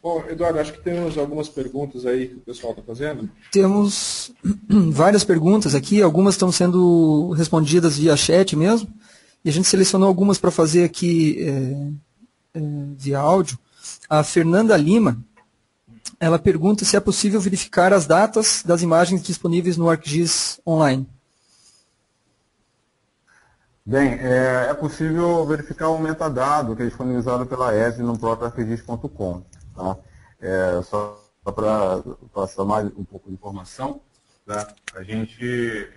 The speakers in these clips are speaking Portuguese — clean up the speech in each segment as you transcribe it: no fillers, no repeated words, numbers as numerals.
Bom, Eduardo, acho que temos algumas perguntas aí que o pessoal está fazendo. Temos várias perguntas aqui, algumas estão sendo respondidas via chat mesmo, e a gente selecionou algumas para fazer aqui via áudio. A Fernanda Lima, ela pergunta se é possível verificar as datas das imagens disponíveis no ArcGIS Online. Bem, é possível verificar o metadado que é disponibilizado pela ESE no próprio arcgis.com. Tá? Só para passar mais um pouco de informação, tá? A gente,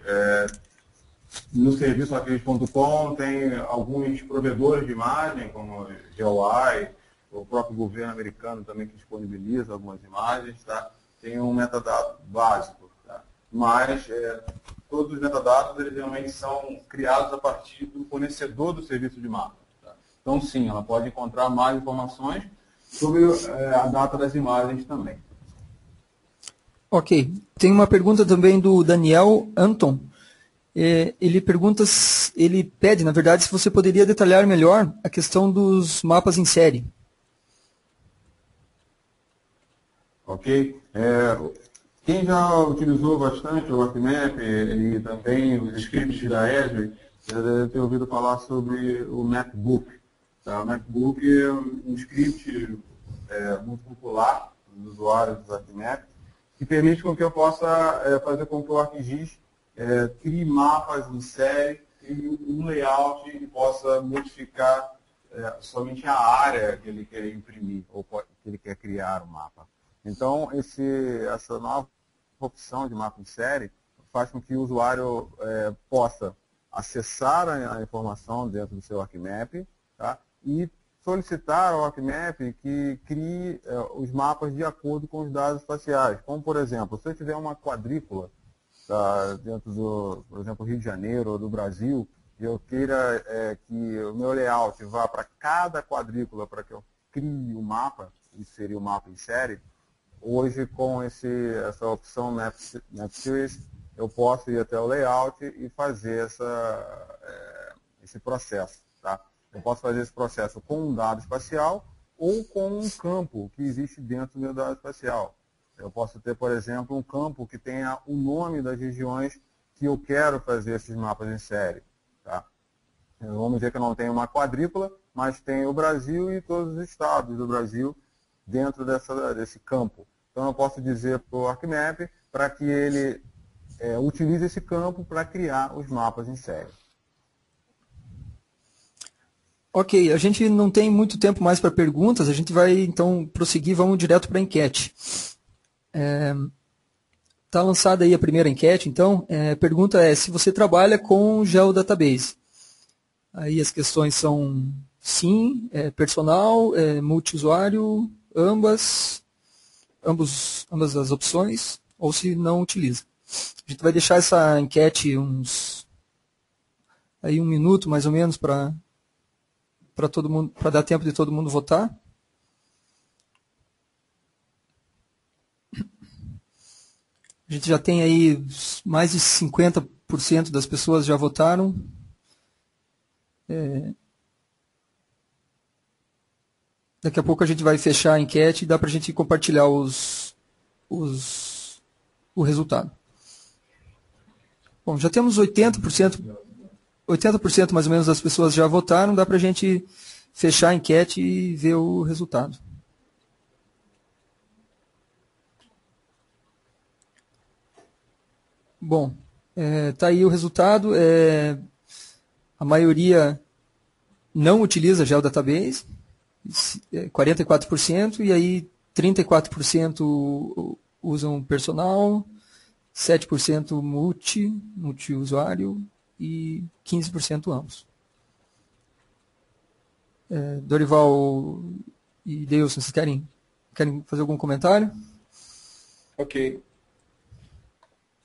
no serviço arcgis.com, tem alguns provedores de imagem, como GeoEye, o próprio governo americano também que disponibiliza algumas imagens, tá? Tem um metadado básico, tá? Mas todos os metadados eles realmente são criados a partir do fornecedor do serviço de mapa. Tá? Então, sim, ela pode encontrar mais informações sobre a data das imagens também. Ok. Tem uma pergunta também do Daniel Anton. Ele pergunta, ele pede, na verdade, se você poderia detalhar melhor a questão dos mapas em série. Ok. Quem já utilizou bastante o ArcMap e também os scripts da Esri, já deve ter ouvido falar sobre o Mapbook. Tá? O Mapbook é um script muito popular dos usuários do ArcMap, que permite com que eu possa fazer com que o ArcGIS crie mapas em série, crie um layout e possa modificar somente a área que ele quer imprimir ou que ele quer criar o mapa. Então, essa nova opção de mapa em série faz com que o usuário possa acessar a informação dentro do seu ArcMap, tá? E solicitar ao ArcMap que crie os mapas de acordo com os dados espaciais. Como, por exemplo, se eu tiver uma quadrícula dentro do, por exemplo, Rio de Janeiro ou do Brasil, e eu queira que o meu layout vá para cada quadrícula para que eu crie o mapa, isso seria o mapa em série, hoje com essa opção Map Series, eu posso ir até o layout e fazer esse processo. Tá? Eu posso fazer esse processo com um dado espacial ou com um campo que existe dentro do meu dado espacial. Eu posso ter, por exemplo, um campo que tenha o nome das regiões que eu quero fazer esses mapas em série. Tá? Vamos dizer que eu não tenho uma quadrícula, mas tenho o Brasil e todos os estados do Brasil dentro desse campo. Então, eu posso dizer para o ArcMap para que ele utilize esse campo para criar os mapas em série. Ok, a gente não tem muito tempo mais para perguntas, a gente vai então prosseguir, vamos direto para a enquete. Está lançada aí a primeira enquete, então, a pergunta é se você trabalha com GeoDatabase. Aí as questões são sim, personal, multiusuário, ambas as opções, ou se não utiliza. A gente vai deixar essa enquete aí 1 minuto mais ou menos para todo mundo, para dar tempo de todo mundo votar. A gente já tem aí mais de 50% das pessoas já votaram. Daqui a pouco a gente vai fechar a enquete e dá para a gente compartilhar o resultado. Bom, já temos 80% mais ou menos das pessoas já votaram, dá para a gente fechar a enquete e ver o resultado. Bom, tá aí o resultado. A maioria não utiliza GeoDatabase, 44%, e aí 34% usam personal, 7% multiusuário e 15% ambos. Dorival e Deilson, vocês querem fazer algum comentário? Ok.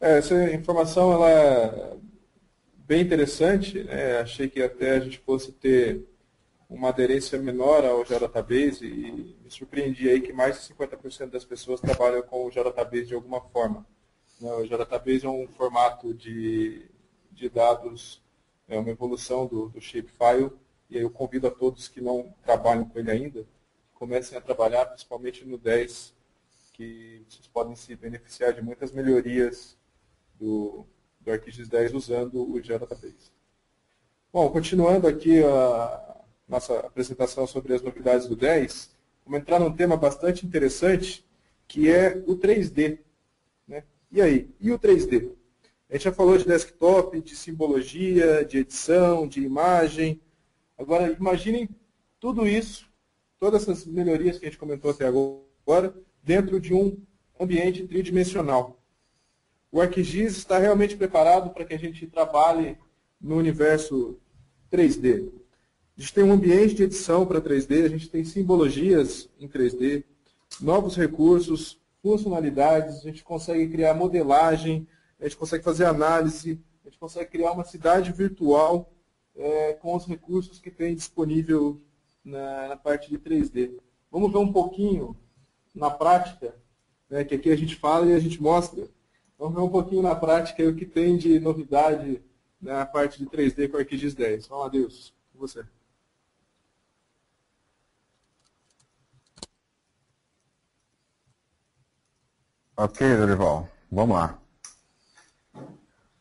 Essa informação ela é bem interessante, né? Achei que até a gente fosse ter uma aderência menor ao GeoDatabase e me surpreendi aí que mais de 50% das pessoas trabalham com o GeoDatabase de alguma forma. O GeoDatabase é um formato de dados, é uma evolução do Shapefile, e aí eu convido a todos que não trabalham com ele ainda, comecem a trabalhar, principalmente no 10, que vocês podem se beneficiar de muitas melhorias do ArcGIS 10 usando o GeoDatabase. Bom, continuando aqui a nossa apresentação sobre as novidades do 10, vamos entrar num tema bastante interessante, que é o 3D. Né? E aí? E o 3D? A gente já falou de desktop, de simbologia, de edição, de imagem. Agora, imaginem tudo isso, todas essas melhorias que a gente comentou até agora, dentro de um ambiente tridimensional. O ArcGIS está realmente preparado para que a gente trabalhe no universo 3D. A gente tem um ambiente de edição para 3D, a gente tem simbologias em 3D, novos recursos, funcionalidades, a gente consegue criar modelagem, a gente consegue fazer análise, a gente consegue criar uma cidade virtual com os recursos que tem disponível na parte de 3D. Vamos ver um pouquinho na prática, né, que aqui a gente fala e a gente mostra. Vamos ver um pouquinho na prática o que tem de novidade na parte de 3D com o ArcGIS 10. Vamos lá, Deus, com você. Ok, Dorival, vamos lá.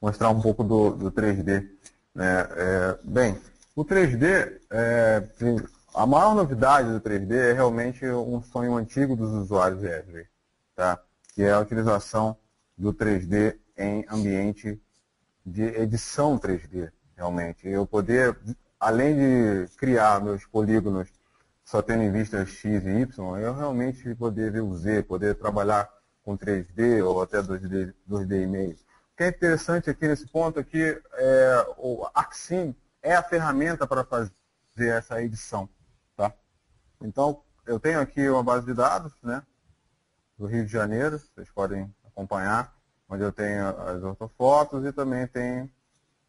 Mostrar um pouco do 3D. Né? Bem, o 3D, a maior novidade do 3D é realmente um sonho antigo dos usuários de Esri, tá? Que é a utilização do 3D em ambiente de edição 3D, realmente. Eu poder, além de criar meus polígonos só tendo em vista X e Y, eu realmente poder ver o Z, poder trabalhar com 3D ou até 2D e meio. O que é interessante aqui nesse ponto é que o ArcSim é a ferramenta para fazer essa edição. Tá? Então, eu tenho aqui uma base de dados, né, do Rio de Janeiro, vocês podem acompanhar, onde eu tenho as ortofotos e também tem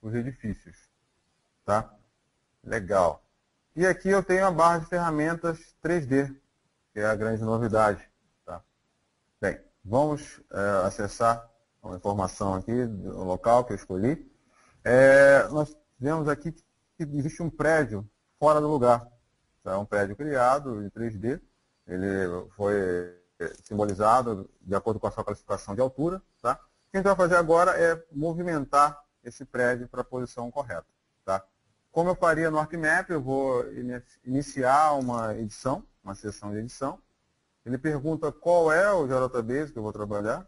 os edifícios. Tá? Legal. E aqui eu tenho a barra de ferramentas 3D, que é a grande novidade. Tá? Bem, vamos acessar uma informação aqui do local que eu escolhi. Nós vemos aqui que existe um prédio fora do lugar. É um prédio criado em 3D. Ele foi simbolizado de acordo com a sua classificação de altura. Tá? O que a gente vai fazer agora é movimentar esse prédio para a posição correta. Tá? Como eu faria no ArcMap, eu vou iniciar uma edição, uma sessão de edição. Ele pergunta qual é o GeoDatabase que eu vou trabalhar.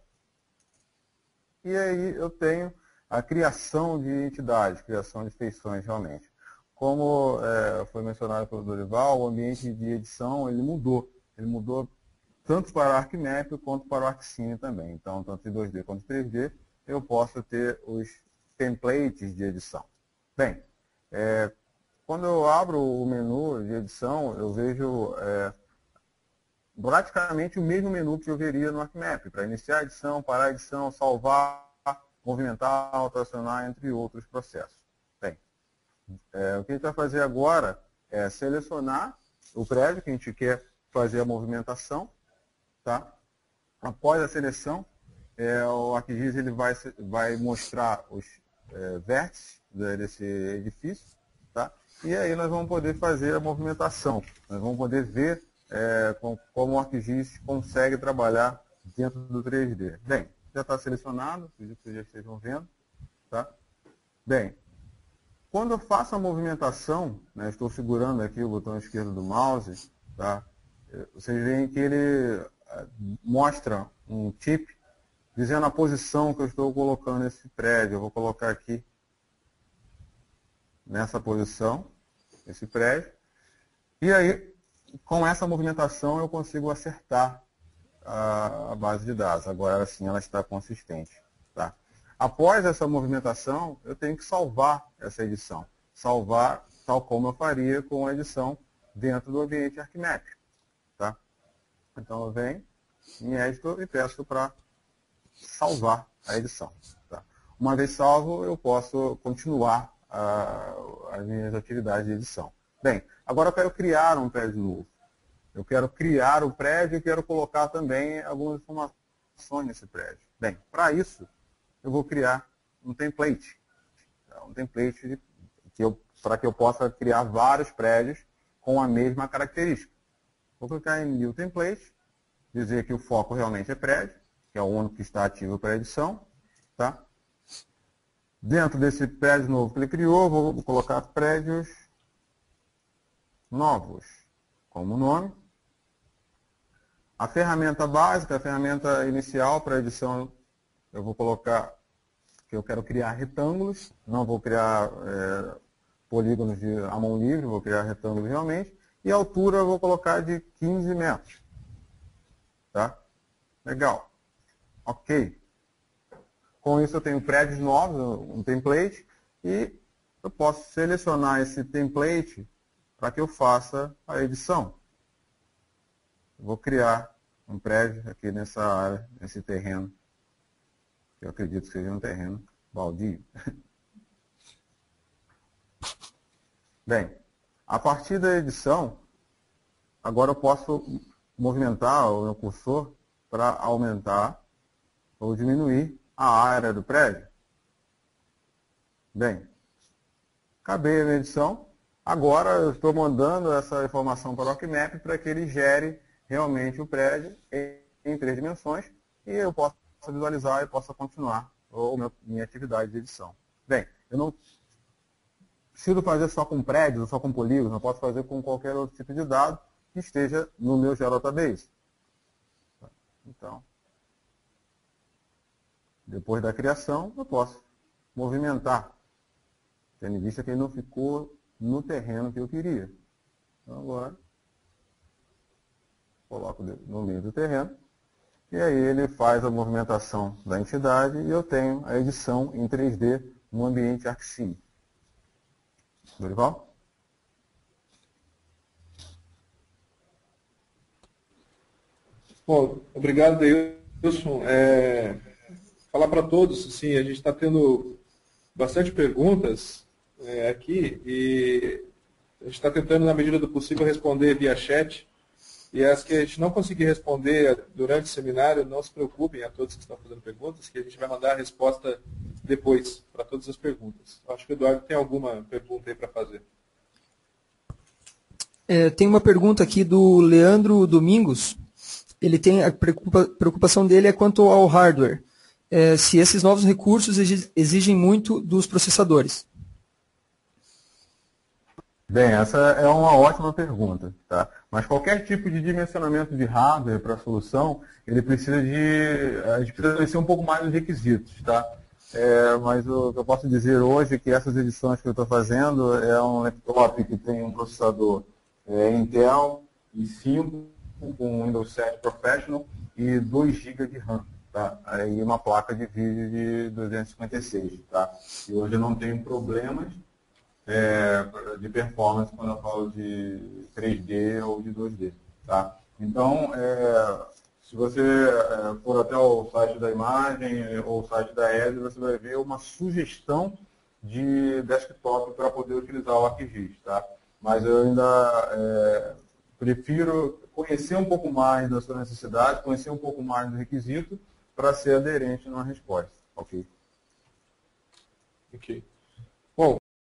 E aí eu tenho a criação de entidades, criação de feições realmente. Como foi mencionado pelo Dorival, o ambiente de edição ele mudou. Ele mudou tanto para o ArcMap quanto para o ArcSim também. Então, tanto em 2D quanto em 3D, eu posso ter os templates de edição. Bem, quando eu abro o menu de edição, eu vejo praticamente o mesmo menu que eu veria no ArcMap, para iniciar a edição, parar a edição, salvar, movimentar, alteracionar, entre outros processos. Bem, o que a gente vai fazer agora é selecionar o prédio que a gente quer fazer a movimentação. Tá? Após a seleção, o ArcGIS ele vai mostrar os vértices desse edifício. Tá? E aí nós vamos poder fazer a movimentação. Nós vamos poder ver como o ArcGIS consegue trabalhar dentro do 3D. Bem, já está selecionado, acredito que vocês já estejam vendo. Tá? Bem, quando eu faço a movimentação, né, estou segurando aqui o botão esquerdo do mouse, tá? Vocês veem que ele mostra um tip dizendo a posição que eu estou colocando esse prédio. Eu vou colocar aqui nessa posição, esse prédio. E aí, com essa movimentação, eu consigo acertar a base de dados. Agora sim, ela está consistente. Tá? Após essa movimentação, eu tenho que salvar essa edição. Salvar tal como eu faria com a edição dentro do ambiente ArcMap. Tá? Então eu venho em Editor e peço para salvar a edição. Tá? Uma vez salvo, eu posso continuar as minhas atividades de edição. Bem, agora eu quero criar um prédio novo. Eu quero criar o prédio e quero colocar também algumas informações nesse prédio. Bem, para isso, eu vou criar um template. Um template para que eu possa criar vários prédios com a mesma característica. Vou clicar em New Template, dizer que o foco realmente é prédio, que é o único que está ativo para edição. Tá? Dentro desse prédio novo que ele criou, vou colocar prédios novos como nome. A ferramenta básica, a ferramenta inicial para edição, eu vou colocar que eu quero criar retângulos, não vou criar polígonos à mão livre, vou criar retângulos realmente. E a altura eu vou colocar de 15 metros. Tá? Legal. Ok. Com isso eu tenho prédios novos, um template, e eu posso selecionar esse template para que eu faça a edição. Vou criar um prédio aqui nessa área, nesse terreno, que eu acredito que seja um terreno baldio. Bem, a partir da edição, agora eu posso movimentar o meu cursor para aumentar ou diminuir a área do prédio. Bem, acabei a minha edição. Agora eu estou mandando essa informação para o ArcMap para que ele gere realmente o prédio em 3 dimensões e eu posso visualizar e possa continuar minha atividade de edição. Bem, eu não preciso fazer só com prédios ou só com polígonos, eu posso fazer com qualquer outro tipo de dado que esteja no meu Geodatabase. Então, depois da criação, eu posso movimentar, tendo em vista que ele não ficou no terreno que eu queria. Então, agora, coloco no meio do terreno, e aí ele faz a movimentação da entidade e eu tenho a edição em 3D no ambiente ArcSim. Dorival? Bom, obrigado, Deilson. Falar para todos, assim, a gente está tendo bastante perguntas aqui e a gente está tentando, na medida do possível, responder via chat. E as que a gente não conseguir responder durante o seminário, não se preocupem, a todos que estão fazendo perguntas, que a gente vai mandar a resposta depois para todas as perguntas. Acho que o Eduardo tem alguma pergunta aí para fazer. Tem uma pergunta aqui do Leandro Domingos. Ele tem a preocupação dele é quanto ao hardware. Se esses novos recursos exigem muito dos processadores. Bem, essa é uma ótima pergunta, tá? Mas qualquer tipo de dimensionamento de hardware para a solução, a gente precisa conhecer um pouco mais dos requisitos, tá? Mas o que eu posso dizer hoje é que essas edições que eu estou fazendo é um laptop que tem um processador Intel i5 com Windows 7 Professional e 2 GB de RAM, tá? Aí uma placa de vídeo de 256, tá? E hoje eu não tenho problemas de performance quando eu falo de 3D ou de 2D. Tá? Então, se você for até o site da imagem ou o site da ESRE, você vai ver uma sugestão de desktop para poder utilizar o ArcGIS. Tá? Mas eu ainda prefiro conhecer um pouco mais da sua necessidade, conhecer um pouco mais do requisito para ser aderente numa resposta. Ok? Ok.